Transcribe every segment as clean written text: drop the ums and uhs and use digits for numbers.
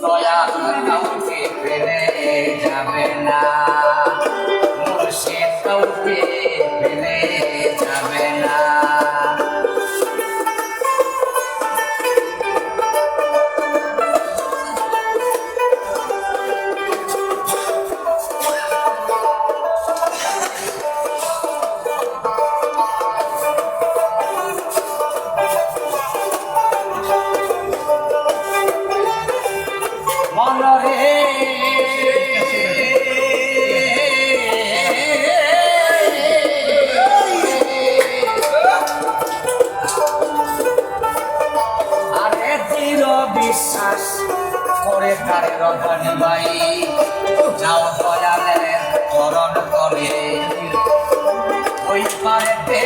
দয়া কাউকে ফেলে যাবে না, মুর্শিদ কাউকে ফেলে যাবে না। মনরে আরে দৃঢ় বিশ্বাস করে তারে রব্বানি ভাই, যাও দয়ালের চরণ করে ওই পারেতে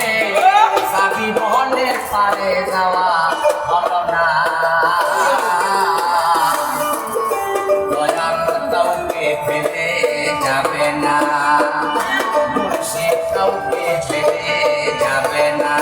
সাবি বলে পারে যাওয়া হলো না। কাউকে ফেলে যাবে না, মুর্শিদ কাউকে ফেলে যাবে না।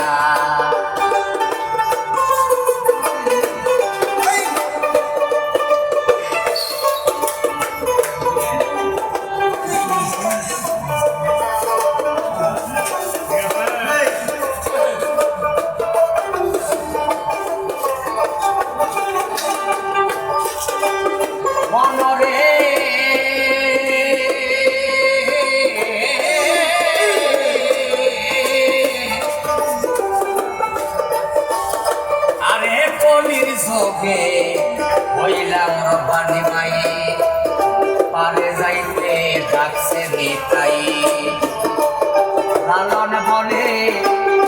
মনরে আরে কলির চোখে হইলাম রব্বানি ভাই, পারে যাইতে ডাকছে নিতাই, লালন বলে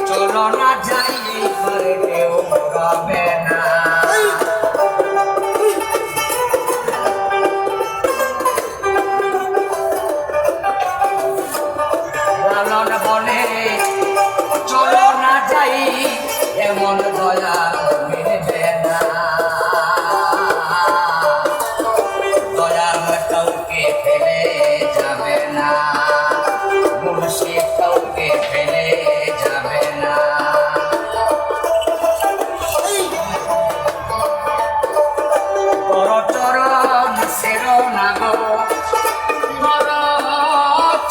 চলো না যাই ঘরে কেউ রবে না। লালন বলে চলো না যাই, এমন দয়া মিলবে না। দয়াল কাউকে ফেলে যাবে না, মুর্শিদ কাউকে ফেলে যাবে না। চরণ সেরো না গো,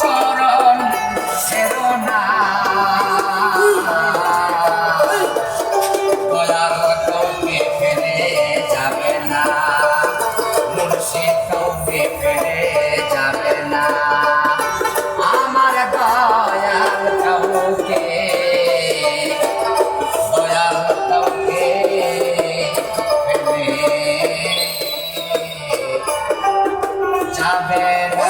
চরণ সেরো না। দয়াল কাউকে ফেলে যাবে না, মুর্শিদ কাউকে ফেলে যাবে না। আমার দয়াল কাউকে, দয়াল কাউকে ফেলে যাবে না।